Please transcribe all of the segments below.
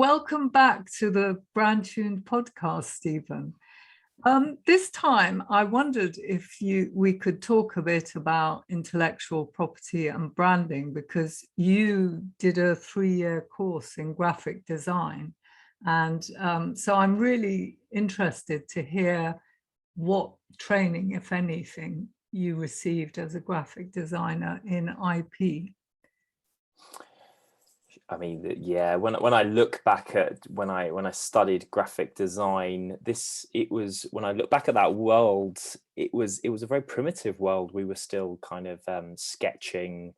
Welcome back to the Brand-tuned podcast, Stephen. This time, I wondered if we could talk a bit about intellectual property and branding, because you did a 3-year course in graphic design. And so I'm really interested to hear what training, if anything, you received as a graphic designer in IP. I mean, yeah, when I look back at when I studied graphic design, when I look back at that world, it was a very primitive world. We were still kind of sketching,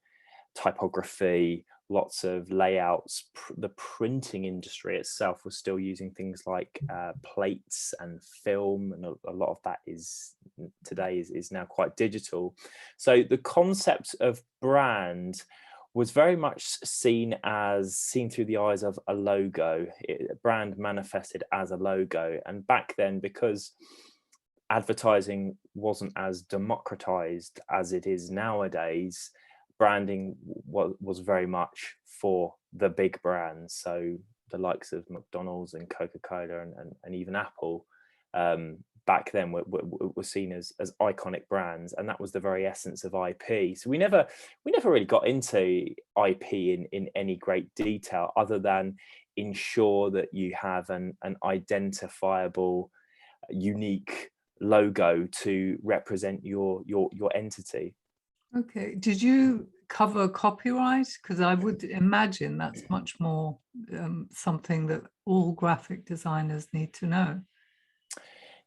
typography, lots of layouts. The printing industry itself was still using things like plates and film, and a lot of that is now quite digital. So the concept of brand was very much seen through the eyes of a logo. Brand manifested as a logo. And back then, because advertising wasn't as democratized as it is nowadays, branding was very much for the big brands. So the likes of McDonald's and Coca-Cola and even Apple, back then were seen as iconic brands, and that was the very essence of IP. So we never really got into IP in any great detail, other than ensure that you have an identifiable, unique logo to represent your entity. Okay, did you cover copyright? Because I would imagine that's much more something that all graphic designers need to know.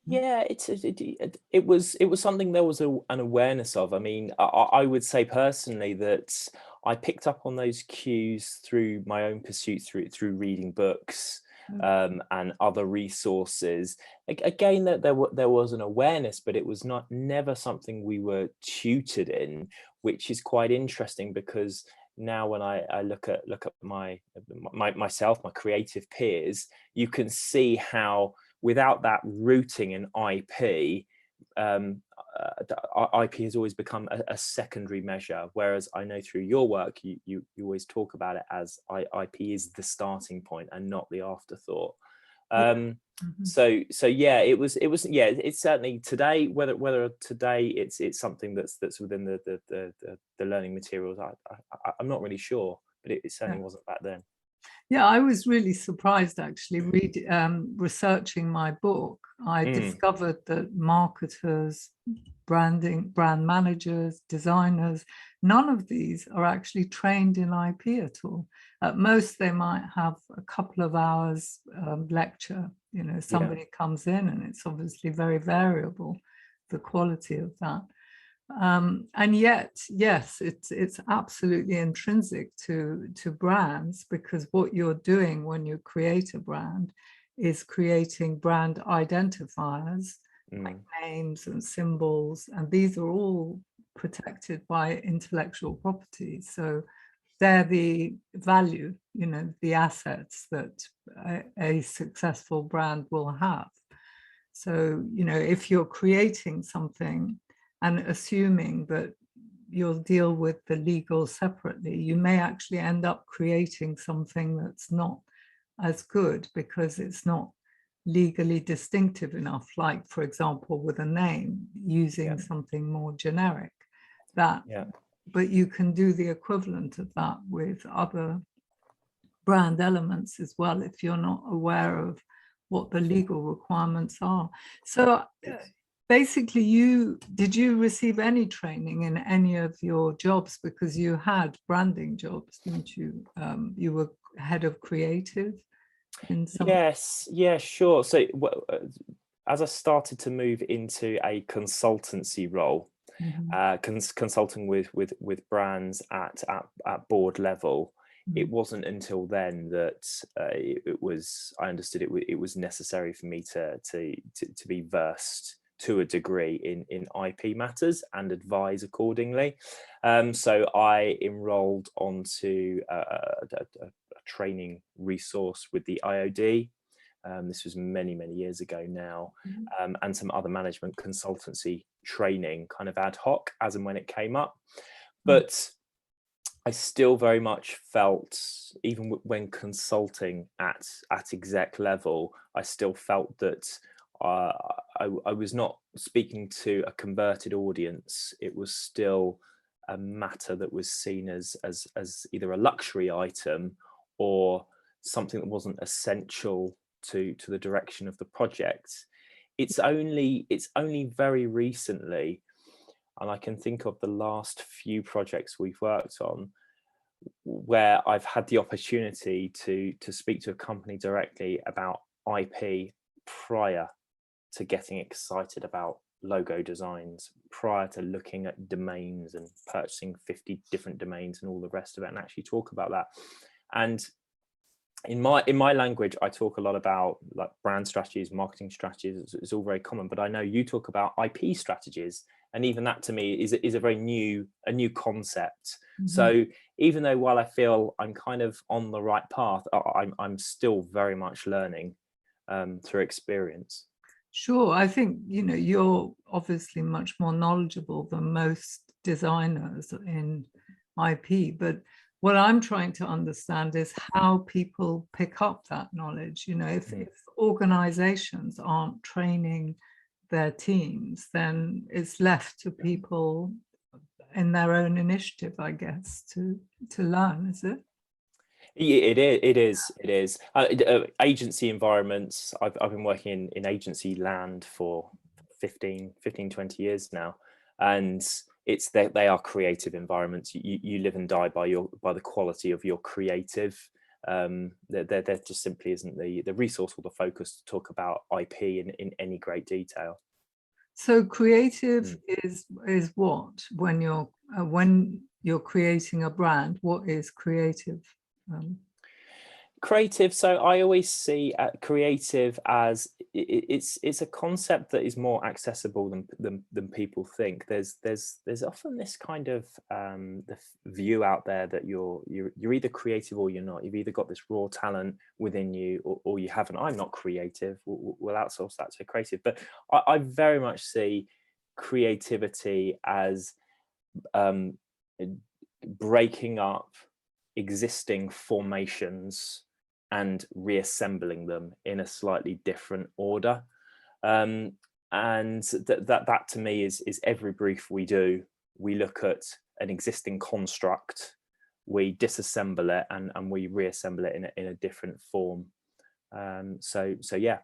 Yeah, it was something there was an awareness of. I mean, I would say personally that I picked up on those cues through my own pursuit, through reading books and other resources. Again, that there was an awareness, but it was never something we were tutored in, which is quite interesting, because now when I look at myself, my creative peers, you can see how, without that rooting in IP, IP has always become a secondary measure. Whereas I know through your work, you always talk about it as IP is the starting point and not the afterthought. So yeah, it's certainly today. Whether today it's something that's within the learning materials, I'm not really sure, but it certainly wasn't back then. Yeah, I was really surprised, actually, researching my book. I discovered that marketers, brand managers, designers, none of these are actually trained in IP at all. At most, they might have a couple of hours lecture. Somebody comes in, and it's obviously very variable, the quality of that. And yet, yes, it's absolutely intrinsic to brands, because what you're doing when you create a brand is creating brand identifiers, like names and symbols, and these are all protected by intellectual property. So they're the value, the assets that a successful brand will have. So, if you're creating something and assuming that you'll deal with the legal separately, you may actually end up creating something that's not as good because it's not legally distinctive enough, like, for example, with a name, using something more generic. But you can do the equivalent of that with other brand elements as well, if you're not aware of what the legal requirements are. So basically, did you receive any training in any of your jobs? Because you had branding jobs, didn't you? You were head of creative in some. Yes, yeah, sure. So as I started to move into a consultancy role, consulting with brands at board level, it wasn't until then that I understood it was necessary for me to be versed to a degree in IP matters and advise accordingly. So I enrolled onto a training resource with the IOD. This was many years ago now, and some other management consultancy training, kind of ad hoc as and when it came up. But I still very much felt, even when consulting at exec level, I still felt that I was not speaking to a converted audience. It was still a matter that was seen as either a luxury item or something that wasn't essential to the direction of the project. It's only very recently, and I can think of the last few projects we've worked on, where I've had the opportunity to speak to a company directly about IP prior to getting excited about logo designs, prior to looking at domains and purchasing 50 different domains and all the rest of it, and actually talk about that. And in my language, I talk a lot about like brand strategies, marketing strategies. It's all very common, but I know you talk about IP strategies, and even that to me is a very new concept. Mm-hmm. So even though while I feel I'm kind of on the right path, I'm still very much learning through experience. Sure, I think you're obviously much more knowledgeable than most designers in IP, but what I'm trying to understand is how people pick up that knowledge. If organizations aren't training their teams, then it's left to people in their own initiative, I guess, to learn, is it? It is. Agency environments, I've been working in agency land for 15, 20 years now, and they are creative environments. You live and die by the quality of your creative. There just simply isn't the resource or the focus to talk about IP in any great detail. So creative is what? When you're creating a brand, what is creative? Creative, so I always see creative as it's a concept that is more accessible than people think. There's often this kind of the view out there that you're either creative or you're not. You've either got this raw talent within you or you haven't. I'm not creative. We'll outsource that to creative. But I very much see creativity as breaking up existing formations and reassembling them in a slightly different order, and that to me is every brief we do. We look at an existing construct, we disassemble it, and we reassemble it in a different form. So yeah.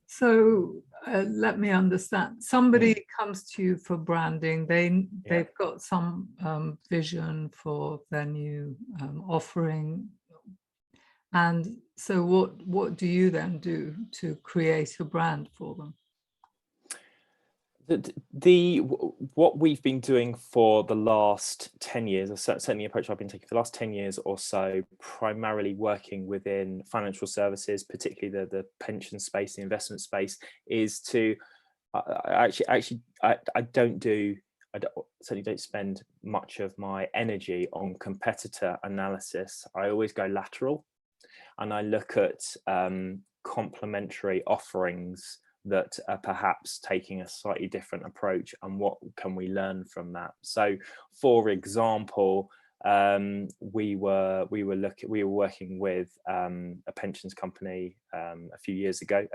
So let me understand. Somebody comes to you for branding. They've got some vision for their new offering. And so what do you then do to create a brand for them? What we've been doing for the last 10 years, or certainly the approach I've been taking for the last 10 years or so, primarily working within financial services, particularly the pension space, the investment space, is to I certainly don't spend much of my energy on competitor analysis. I always go lateral, and I look at complementary offerings that are perhaps taking a slightly different approach, and what can we learn from that. So for example, we were working with a pensions company a few years ago.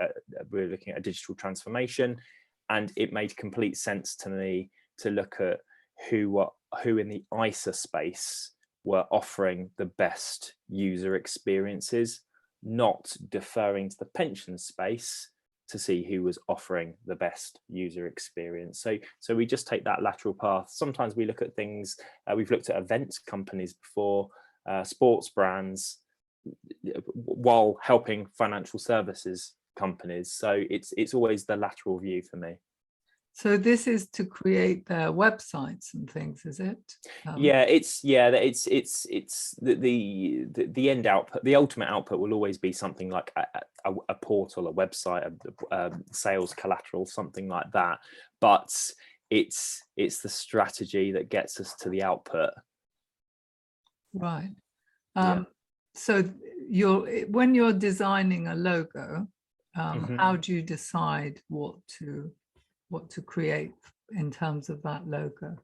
We were looking at a digital transformation, and it made complete sense to me to look at who in the ISA space were offering the best user experiences, not deferring to the pension space to see who was offering the best user experience. So we just take that lateral path. Sometimes we look at things, we've looked at events companies before, sports brands, while helping financial services companies. So it's always the lateral view for me. So this is to create their websites and things, is it? It's the end output. The ultimate output will always be something like a portal, a website, a sales collateral, something like that. But it's the strategy that gets us to the output. Right. So when you're designing a logo, how do you decide what to create in terms of that logo?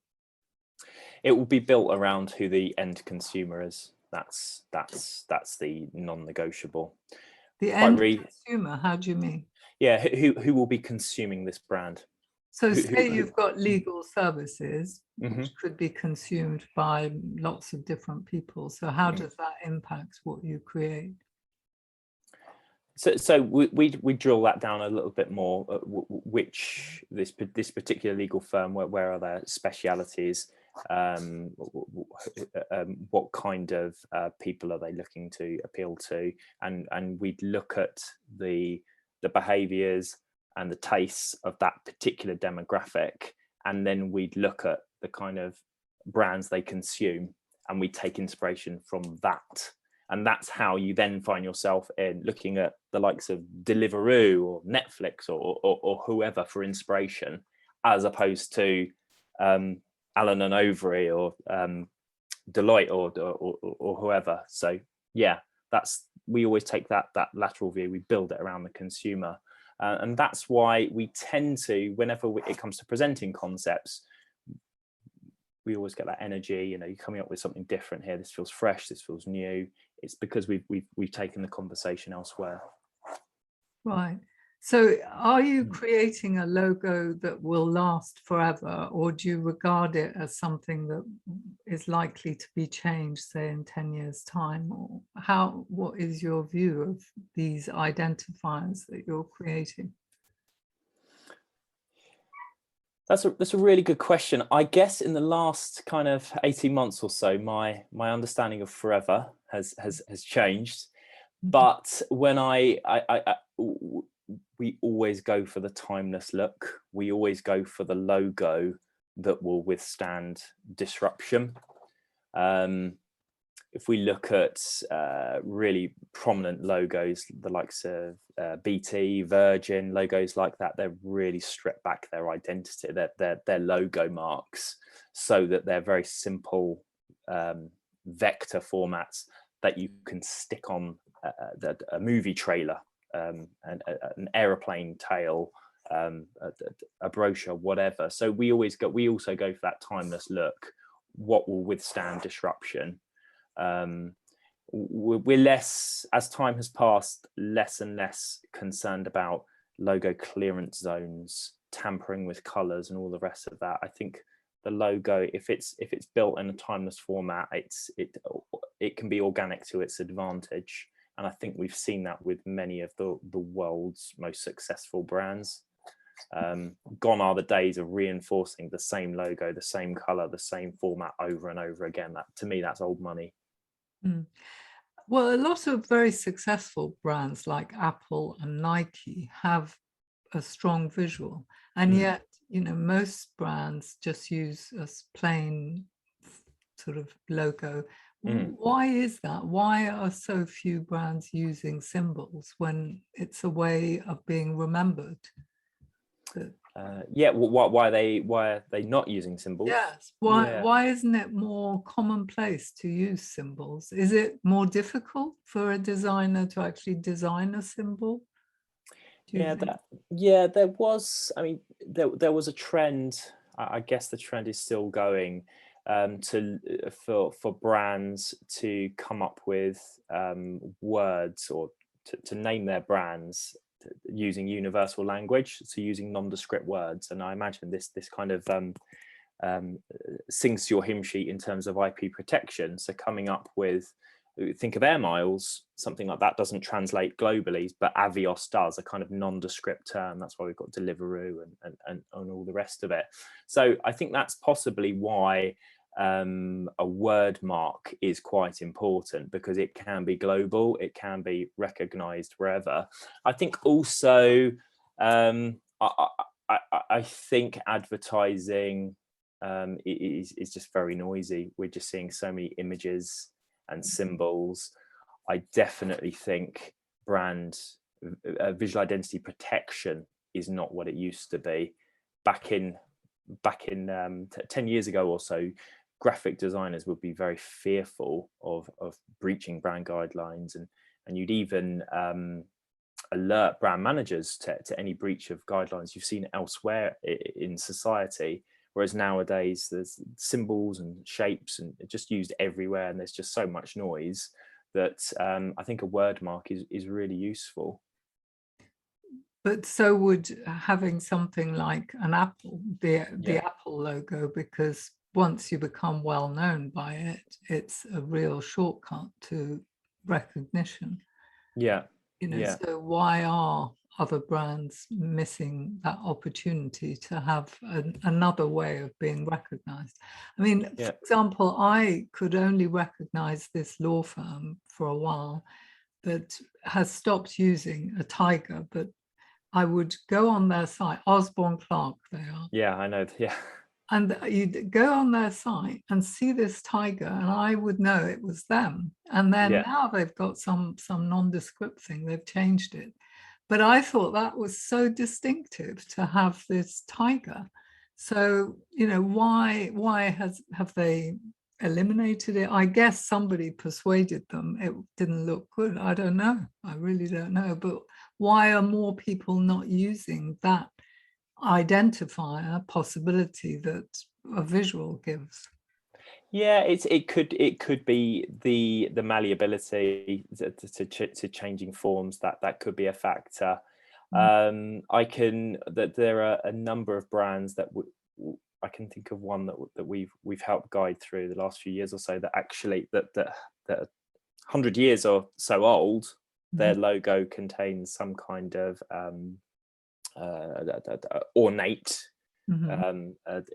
It will be built around who the end consumer is. That's the non-negotiable. The Quite end consumer, how do you mean? Yeah, who will be consuming this brand? So Who, say you've got legal services, Mhm. which could be consumed by lots of different people. So how does that impact what you create? So we drill that down a little bit more. Which this particular legal firm, where are their specialities? What kind of people are they looking to appeal to? And we'd look at the behaviours and the tastes of that particular demographic, and then we'd look at the kind of brands they consume, and we take inspiration from that. And that's how you then find yourself in looking at the likes of Deliveroo or Netflix or whoever for inspiration, as opposed to Allen and Overy or Deloitte or whoever. So yeah, we always take that lateral view. We build it around the consumer, and that's why we tend to, whenever it comes to presenting concepts, we always get that energy. You know, you're coming up with something different here. This feels fresh. This feels new. It's because we've taken the conversation elsewhere. Right. So are you creating a logo that will last forever, or do you regard it as something that is likely to be changed, say, in 10 years' time? Or what is your view of these identifiers that you're creating? That's a really good question. I guess in the last kind of 18 months or so, my understanding of forever has changed. But when we always go for the timeless look. We always go for the logo that will withstand disruption. If we look at really prominent logos, the likes of BT, Virgin, logos like that, they're really stripped back their identity, their logo marks, so that they're very simple vector formats that you can stick on a movie trailer, an aeroplane tail, a brochure, whatever. So we also go for that timeless look. What will withstand disruption? We're less, as time has passed, less and less concerned about logo clearance zones, tampering with colors, and all the rest of that. I think the logo, if it's built in a timeless format, it can be organic to its advantage. And I think we've seen that with many of the world's most successful brands. Gone are the days of reinforcing the same logo, the same color, the same format over and over again. That, to me, that's old money. Well, a lot of very successful brands like Apple and Nike have a strong visual, and yet, you know, most brands just use a plain sort of logo. Why is that? Why are so few brands using symbols when it's a way of being remembered? Yeah, why are they not using symbols? Yes, why isn't it more commonplace to use symbols? Is it more difficult for a designer to actually design a symbol? Yeah, there was, I mean, there was a trend. I guess the trend is still going, for brands to come up with words, or to name their brands using universal language, so using nondescript words. And I imagine this kind of sings to your hymn sheet in terms of IP protection. So coming up with, think of air miles, something like that doesn't translate globally, but Avios does, a kind of nondescript term. That's why we've got Deliveroo and all the rest of it. So I think that's possibly why a word mark is quite important, because it can be global, it can be recognized wherever. I think also, I think advertising is just very noisy. We're just seeing so many images and symbols. I definitely think brand visual identity protection is not what it used to be. Back in 10 years ago or so, graphic designers would be very fearful of breaching brand guidelines, and you'd even alert brand managers to any breach of guidelines. You've seen it elsewhere in society, Whereas nowadays there's symbols and shapes and just used everywhere, and there's just so much noise that I think a word mark is really useful. But so would having something like an apple, the Apple logo, because once you become well known by it, it's a real shortcut to recognition. Yeah. So why are other brands missing that opportunity to have another way of being recognized? I mean, for example, I could only recognize this law firm for a while that has stopped using a tiger, but I would go on their site, Osborne Clark they are. Yeah, I know. Yeah. And you'd go on their site and see this tiger, and I would know it was them. And then now they've got some nondescript thing, they've changed it. But I thought that was so distinctive to have this tiger. So, why have they eliminated it? I guess somebody persuaded them. It didn't look good. I don't know. I really don't know. But why are more people not using that identifier possibility that a visual gives? Yeah, it could be the malleability to changing forms, that could be a factor. That there are a number of brands that I can think of one that we've helped guide through the last few years or so, that actually that 100 years or so old, their logo contains some kind of ornate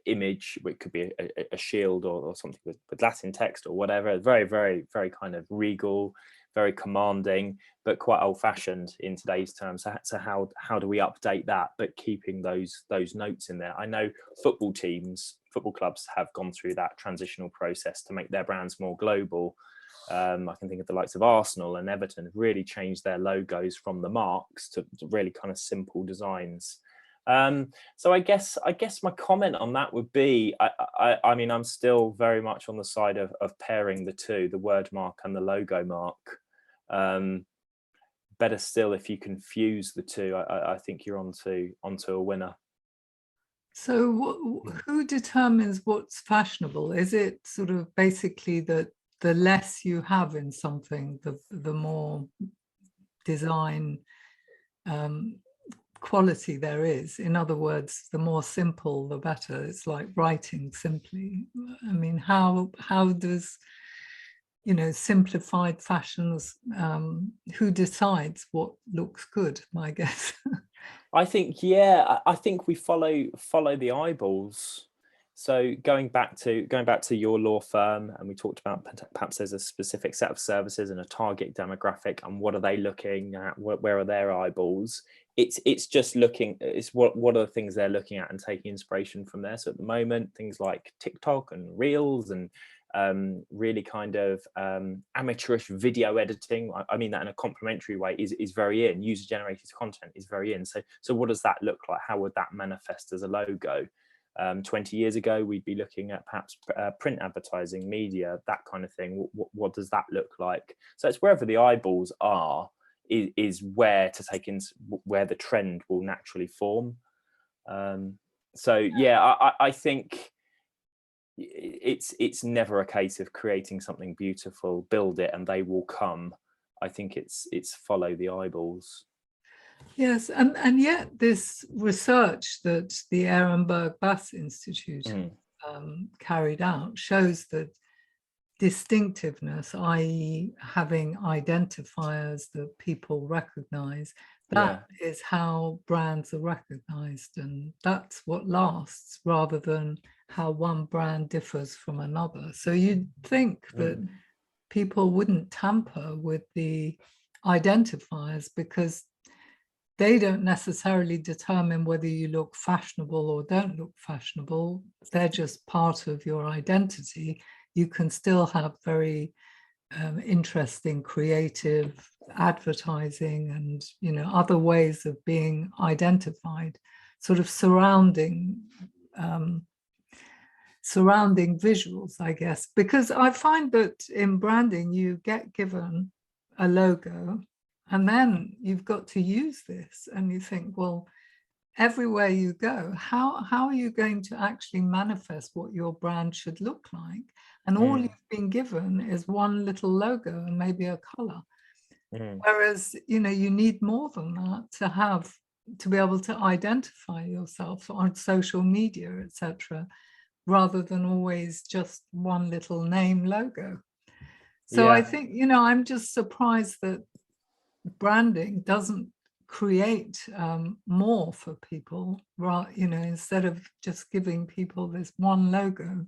image, which could be a shield or something with Latin text or whatever. Very, very, very kind of regal, very commanding, but quite old-fashioned in today's terms. So how do we update that, but keeping those notes in there? I know football clubs have gone through that transitional process to make their brands more global. I can think of the likes of Arsenal and Everton have really changed their logos from the marks to really kind of simple designs. So I guess my comment on that would be, I mean, I'm still very much on the side of pairing the two, the word mark and the logo mark. Better still if you can fuse the two. I think you're onto a winner. So who determines what's fashionable? Is it sort of basically that the less you have in something, the more design quality there is? In other words, the more simple, the better. It's like writing simply. I mean, how does, simplified fashions, who decides what looks good, I guess? I think, I think we follow the eyeballs. So going back to your law firm, and we talked about perhaps there's a specific set of services and a target demographic, and what are they looking at? Where are their eyeballs? It's just looking. It's what are the things they're looking at and taking inspiration from there. So at the moment, things like TikTok and Reels and really kind of amateurish video editing, I mean that in a complimentary way, is very in. User generated content is very in. So what does that look like? How would that manifest as a logo? 20 years ago, we'd be looking at perhaps print advertising, media, that kind of thing. What does that look like? So it's wherever the eyeballs are is where to take in, where the trend will naturally form. So yeah, I think it's never a case of creating something beautiful, build it and they will come. I think it's follow the eyeballs. Yes, and yet this research that the Ehrenberg Bass Institute carried out shows that distinctiveness, i.e. having identifiers that people recognize, that is how brands are recognized, and that's what lasts, rather than how one brand differs from another. So you'd think that people wouldn't tamper with the identifiers, because they don't necessarily determine whether you look fashionable or don't look fashionable. They're just part of your identity. You can still have very interesting, creative advertising and other ways of being identified, sort of surrounding visuals, I guess. Because I find that in branding, you get given a logo, and then you've got to use this, and you think, well, everywhere you go, how are you going to actually manifest what your brand should look like? And all you've been given is one little logo and maybe a color. Whereas, you know, you need more than that to be able to identify yourself on social media, etc., rather than always just one little name logo. So I think, you know, I'm just surprised that branding doesn't create more for people, right? You know, instead of just giving people this one logo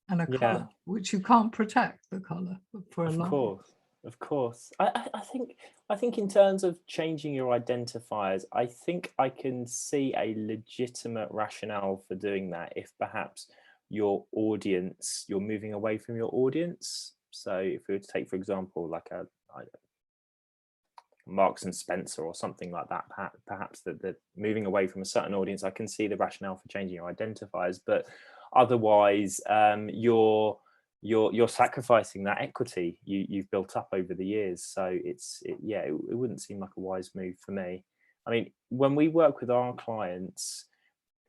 and a color, which you can't protect the color for a long. Of course. I think in terms of changing your identifiers, I think I can see a legitimate rationale for doing that if perhaps your audience, you're moving away from your audience. So if we were to take, for example, like a Marks and Spencer or something like that, perhaps that moving away from a certain audience, I can see the rationale for changing your identifiers. But otherwise, you're sacrificing that equity you've built up over the years. So it wouldn't seem like a wise move for me. I mean, when we work with our clients,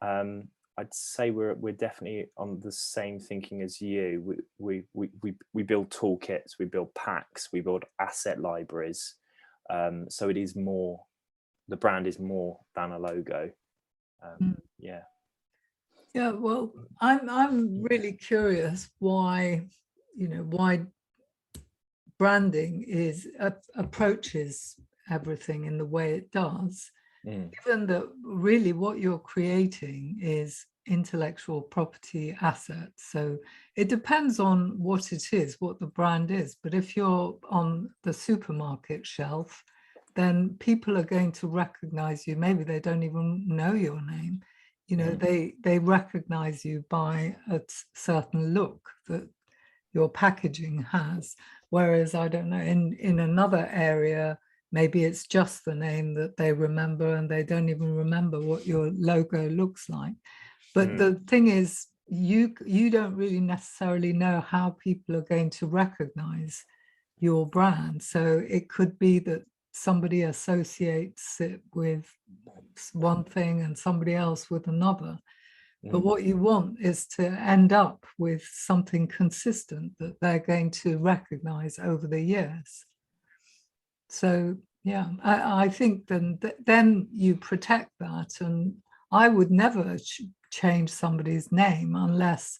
I'd say we're definitely on the same thinking as you. We build toolkits, we build packs, we build asset libraries. So it is more, the brand is more than a logo. Yeah, well, I'm really curious why, you know, why branding approaches everything in the way it does, given that really what you're creating is intellectual property assets. So it depends on what it is, what the brand is. But if you're on the supermarket shelf, then people are going to recognize you. Maybe they don't even know your name. You know, they recognize you by a certain look that your packaging has. Whereas, I don't know, in another area, maybe it's just the name that they remember and they don't even remember what your logo looks like. But the thing is, you don't really necessarily know how people are going to recognize your brand. So it could be that somebody associates it with one thing and somebody else with another. But what you want is to end up with something consistent that they're going to recognize over the years. So yeah, I think then you protect that. And I would never change somebody's name unless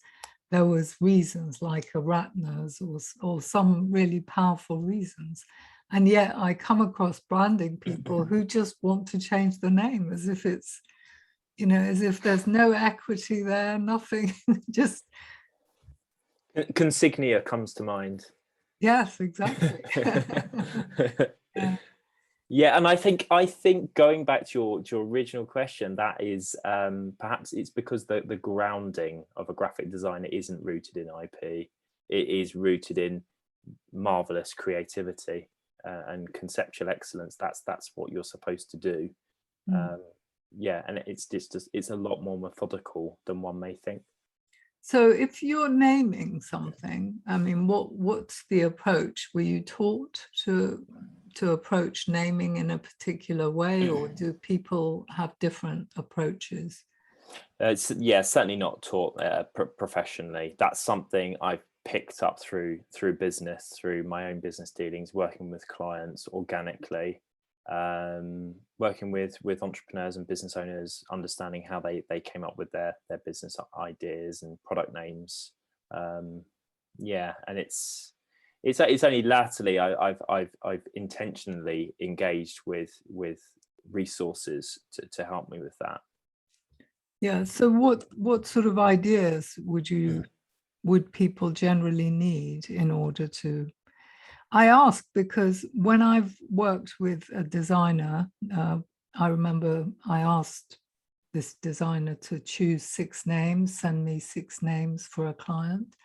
there was reasons like a rat nose or some really powerful reasons. And yet I come across branding people who just want to change the name as if it's, you know, as if there's no equity there, nothing, just. Consignia comes to mind. Yes, exactly. Yeah, and I think going back to your original question, that is perhaps it's because the grounding of a graphic designer isn't rooted in IP. It is rooted in marvelous creativity and conceptual excellence. That's what you're supposed to do. Yeah, and it's a lot more methodical than one may think. So if you're naming something, I mean, what's the approach? Were you taught to approach naming in a particular way, or do people have different approaches? Certainly not taught professionally. That's something I've picked up through business, through my own business dealings, working with clients organically, working with entrepreneurs and business owners, understanding how they came up with their business ideas and product names. And it's only latterly I've intentionally engaged with resources to help me with that. Yeah. So what sort of ideas would people generally need in order to? I ask because when I've worked with a designer, I remember I asked this designer to choose 6 names, send me 6 names for a client.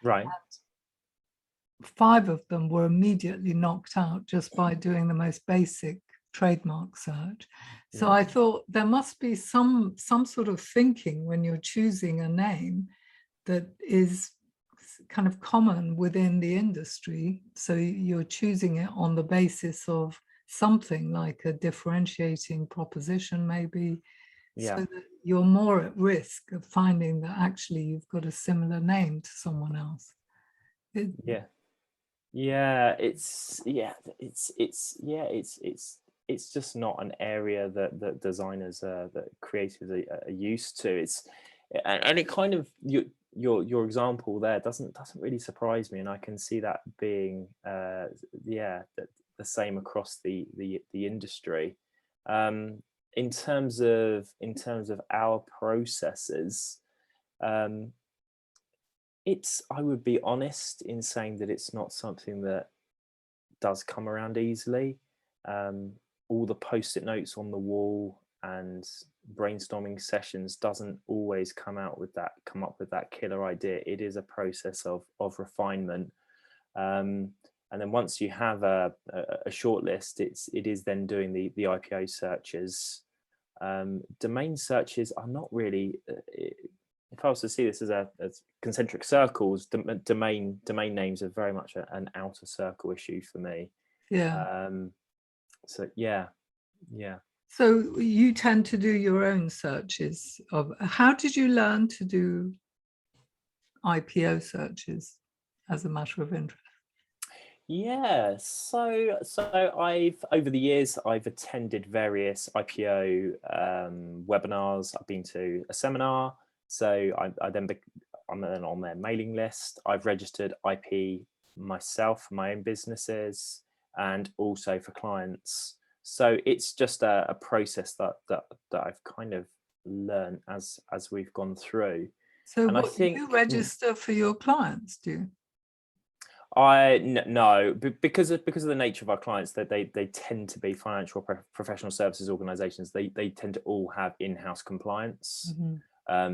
Right. And 5 of them were immediately knocked out just by doing the most basic trademark search. So I thought there must be some sort of thinking when you're choosing a name that is kind of common within the industry. So you're choosing it on the basis of something like a differentiating proposition, maybe, Yeah. so that you're more at risk of finding that actually you've got a similar name to someone else. Yeah. It's just not an area that designers that creatives are used to. And it kind of, your example there doesn't really surprise me, and I can see that being the same across the industry. In terms of our processes, I would be honest in saying that it's not something that does come around easily. All the post-it notes on the wall and brainstorming sessions doesn't always come up with that killer idea. It is a process of refinement. And then once you have a short list, it is then doing the IPO searches. Domain searches are not really, if I was to see this as concentric circles, domain names are very much an outer circle issue for me. Yeah. So yeah. So you tend to do your own searches of, how did you learn to do IPO searches as a matter of interest? Yeah, so I've, over the years, I've attended various IPO webinars. I've been to a seminar, so I'm then on their mailing list. I've registered IP myself for my own businesses and also for clients. So it's just a process that I've kind of learned as we've gone through. So And I what think you register for your clients, do you? No, because of the nature of our clients, that they tend to be financial professional services organizations. They tend to all have in-house compliance.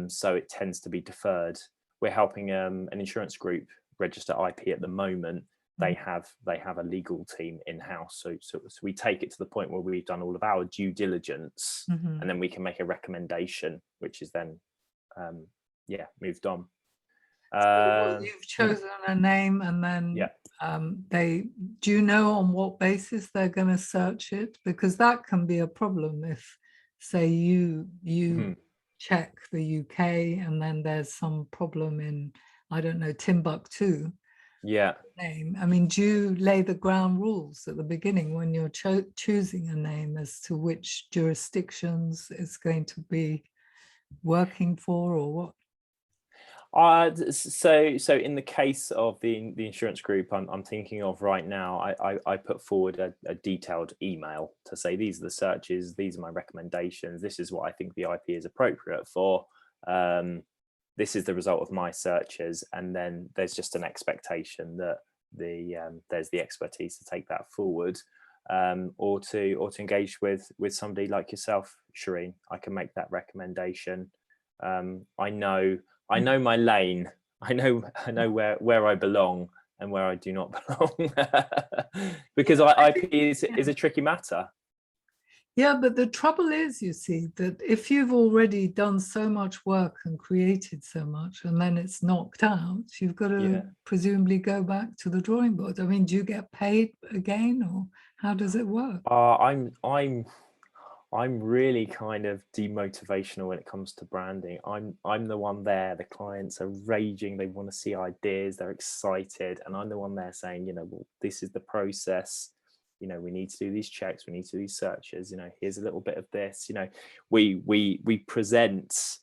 So it tends to be deferred. We're helping an insurance group register IP at the moment. They have a legal team in-house, so we take it to the point where we've done all of our due diligence, and then we can make a recommendation, which is then moved on. So you've chosen a name, and then do you know on what basis they're going to search it? Because that can be a problem if, say, you check the UK and then there's some problem in, I don't know, Timbuktu. Name. I mean, do you lay the ground rules at the beginning when you're choosing a name as to which jurisdictions it's going to be working for, or what? So in the case of the insurance group I'm thinking of right now, I put forward a detailed email to say, these are the searches, these are my recommendations, this is what I think the IP is appropriate for, this is the result of my searches, and then there's just an expectation that there's the expertise to take that forward, or to engage with somebody like yourself, Shireen. I can make that recommendation. I know my lane. I know where I belong and where I do not belong, because IP is a tricky matter. Yeah, but the trouble is, you see, that if you've already done so much work and created so much, and then it's knocked out, you've got to presumably go back to the drawing board. I mean, do you get paid again, or how does it work? I'm really kind of demotivational when it comes to branding. I'm the one there. The clients are raging. They want to see ideas. They're excited, and I'm the one there saying, well, this is the process. We need to do these checks. We need to do these searches. Here's a little bit of this. We present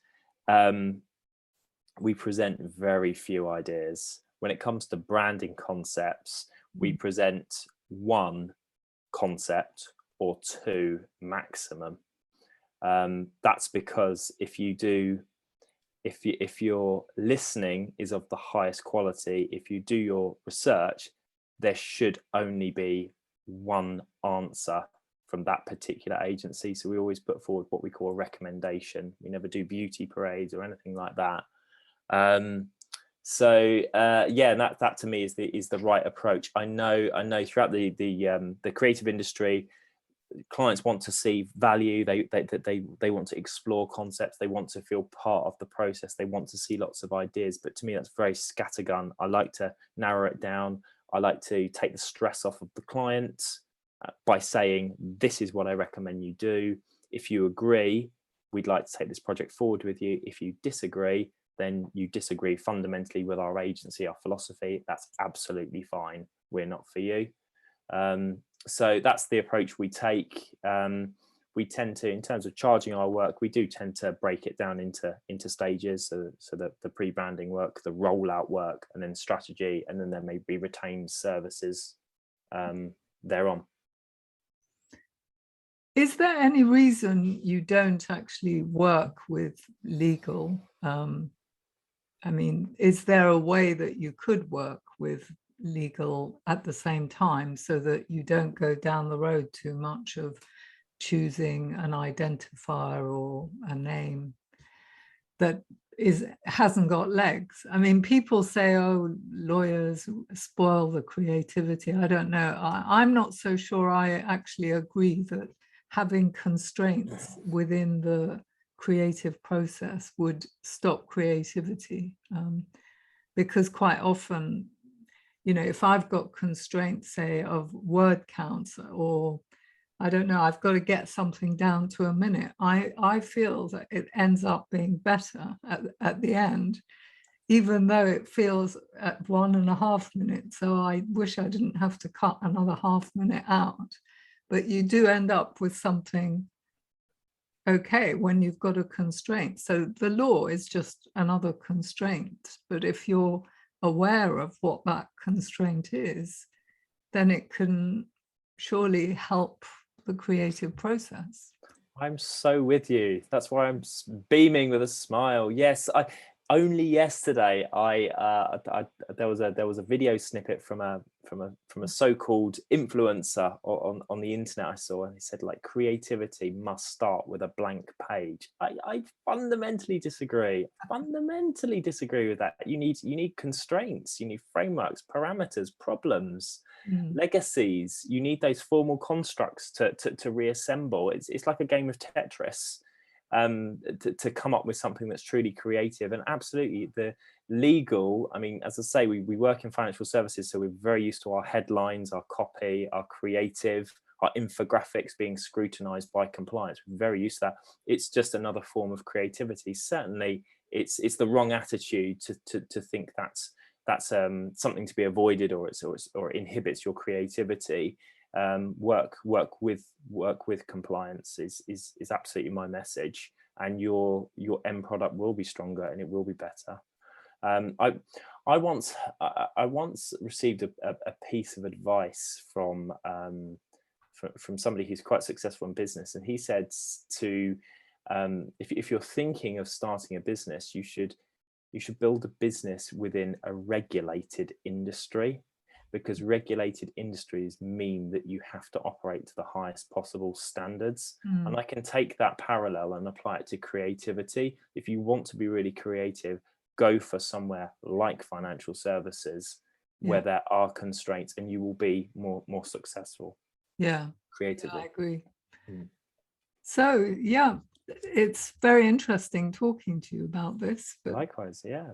very few ideas when it comes to branding concepts. We present one concept or two maximum. That's because if your listening is of the highest quality, if you do your research, there should only be one answer from that particular agency. So we always put forward what we call a recommendation. We never do beauty parades or anything like that. That to me is the right approach. I know throughout the creative industry, clients want to see value. They want to explore concepts. They want to feel part of the process. They want to see lots of ideas. But to me, that's very scattergun. I like to narrow it down. I like to take the stress off of the client by saying, this is what I recommend you do. If you agree, we'd like to take this project forward with you. If you disagree, then you disagree fundamentally with our agency, our philosophy. That's absolutely fine. We're not for you. So that's the approach we take. We tend to, in terms of charging our work, we do tend to break it down into stages. So that the pre-branding work, the rollout work, and then strategy, and then there may be retained services thereon. Is there any reason you don't actually work with legal? I mean, is there a way that you could work with legal at the same time so that you don't go down the road too much of choosing an identifier or a name that hasn't got legs? I mean, people say, oh, lawyers spoil the creativity. I don't know. I'm not so sure I actually agree that having constraints within the creative process would stop creativity, because quite often, you know, if I've got constraints, say, of word counts, or I don't know, I've got to get something down to a minute, I feel that it ends up being better at the end, even though it feels at 1.5 minutes. So I wish I didn't have to cut another half minute out, but you do end up with something okay when you've got a constraint. So the law is just another constraint, but if you're aware of what that constraint is, then it can surely help the creative process. I'm so with you. That's why I'm beaming with a smile. Yes, only yesterday there was a video snippet from a so-called influencer on the internet I saw, and he said, like, creativity must start with a blank page. I fundamentally disagree. Fundamentally disagree with that. You need constraints, you need frameworks, parameters, problems, legacies. You need those formal constructs to reassemble. It's like a game of Tetris. To come up with something that's truly creative. And absolutely, the legal, I mean, as I say, we work in financial services, so we're very used to our headlines, our copy, our creative, our infographics being scrutinized by compliance. We're very used to that. It's just another form of creativity. Certainly, it's the wrong attitude to think that's something to be avoided, or it inhibits your creativity. Work with compliance is absolutely my message, and your end product will be stronger and it will be better. I once received a piece of advice from somebody who's quite successful in business, and he said to if you're thinking of starting a business, you should build a business within a regulated industry, because regulated industries mean that you have to operate to the highest possible standards. And I can take that parallel and apply it to creativity. If you want to be really creative, go for somewhere like financial services, where there are constraints, and you will be more successful. Creatively. I agree. So yeah, it's very interesting talking to you about this. But likewise, yeah.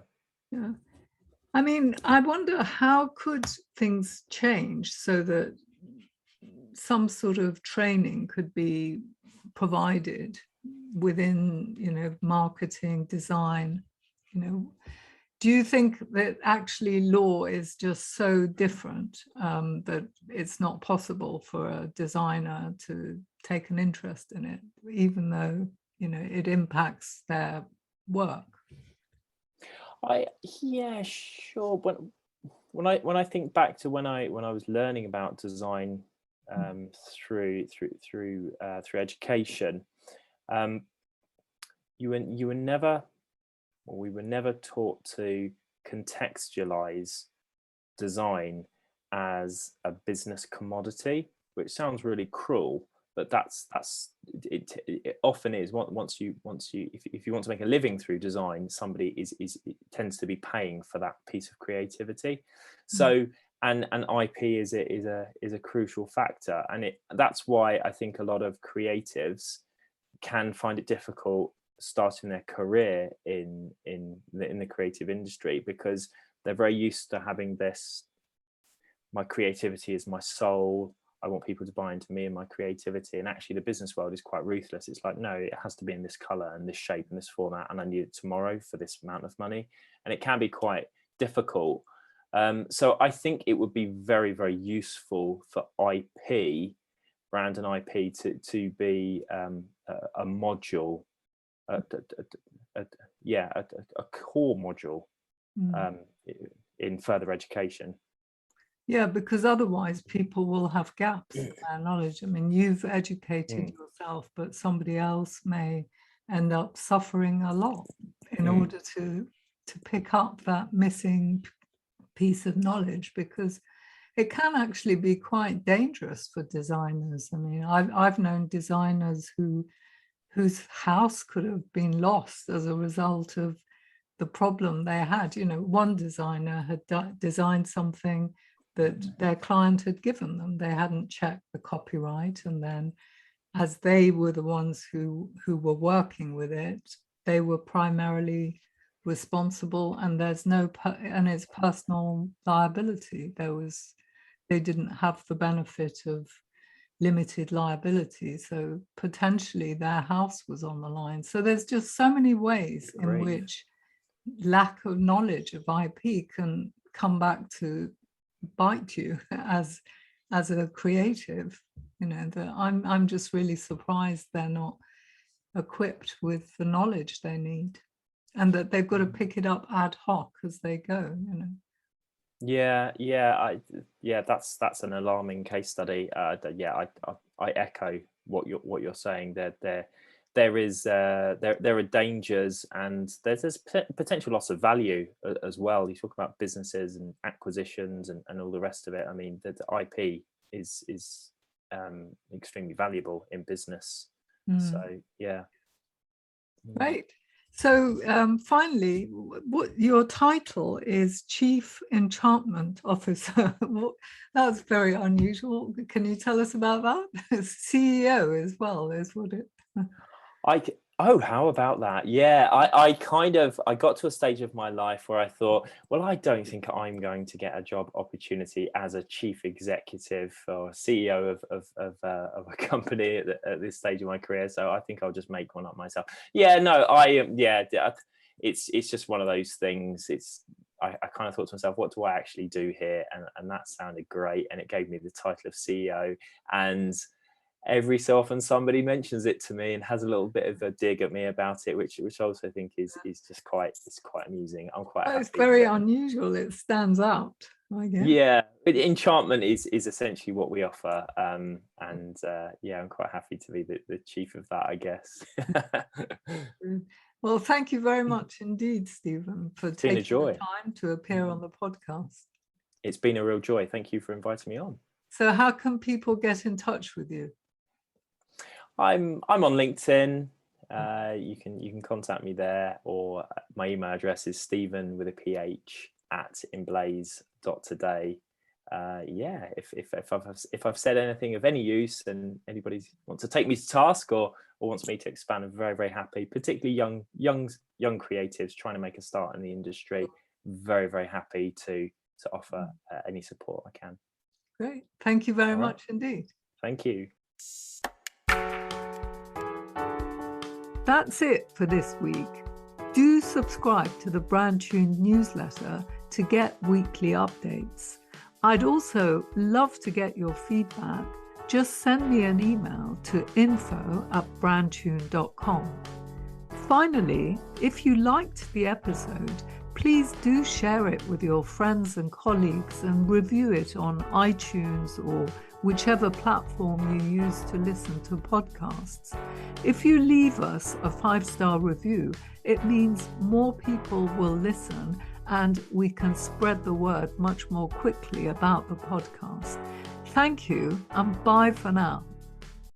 I mean, I wonder, how could things change so that some sort of training could be provided within, you know, marketing, design? You know, do you think that actually law is just so different that it's not possible for a designer to take an interest in it, even though, you know, it impacts their work? Yeah, sure. But when I think back to when I was learning about design through education, we were never taught to contextualize design as a business commodity, which sounds really cruel, but it often is. Once you if you want to make a living through design, somebody tends to be paying for that piece of creativity. So and IP is a crucial factor, and that's why I think a lot of creatives can find it difficult starting their career in the creative industry, because they're very used to having this: my creativity is my soul, I want people to buy into me and my creativity. And actually the business world is quite ruthless. It's like, no, it has to be in this color and this shape and this format, and I need it tomorrow for this amount of money. And it can be quite difficult. So I think it would be very, very useful for IP, brand and IP, to be a module, a core module in further education. Yeah, because otherwise people will have gaps in their knowledge. I mean, you've educated yourself, but somebody else may end up suffering a lot in order to pick up that missing piece of knowledge, because it can actually be quite dangerous for designers. I mean, I've known designers whose house could have been lost as a result of the problem they had. You know, one designer had designed something that their client had given them. They hadn't checked the copyright, and then as they were the ones who were working with it, they were primarily responsible, and there's and it's personal liability. They didn't have the benefit of limited liability, so potentially their house was on the line. So there's just so many ways in which lack of knowledge of IP can come back to bite you as a creative. You know, that I'm just really surprised they're not equipped with the knowledge they need, and that they've got to pick it up ad hoc as they go, you know. That's an alarming case study. I echo what you're saying. There are dangers, and there's potential loss of value as well. You talk about businesses and acquisitions and all the rest of it. I mean, the IP is extremely valuable in business. So yeah. Right. So finally, what your title is Chief Enchantment Officer. That's very unusual. Can you tell us about that? CEO as well is what it. How about that? Yeah, I got to a stage of my life where I thought, well, I don't think I'm going to get a job opportunity as a chief executive or CEO of a company at this stage of my career. So I think I'll just make one up myself. It's just one of those things. I kind of thought to myself, what do I actually do here? And that sounded great, and it gave me the title of CEO. And every so often somebody mentions it to me and has a little bit of a dig at me about it, which I also think is just quite amusing. I'm quite happy. It's very unusual. It stands out, I guess. Yeah, but enchantment is essentially what we offer, and I'm quite happy to be the chief of that, I guess. Well, thank you very much indeed, Stephen, for taking the time to appear on the podcast. It's been a real joy. Thank you for inviting me on. So how can people get in touch with you? I'm on LinkedIn. You can contact me there, or my email address is Stephen with a PH @inblaze.today. If I've said anything of any use and anybody wants to take me to task or wants me to expand, I'm very, very happy. Particularly young creatives trying to make a start in the industry. Very, very happy to offer any support I can. Great. Thank you very much indeed. Thank you. That's it for this week. Do subscribe to the brandtuned newsletter to get weekly updates. I'd also love to get your feedback. Just send me an email to info@brandtuned.com. Finally, if you liked the episode, please do share it with your friends and colleagues and review it on iTunes or whichever platform you use to listen to podcasts. If you leave us a 5-star review, it means more people will listen and we can spread the word much more quickly about the podcast. Thank you, and bye for now.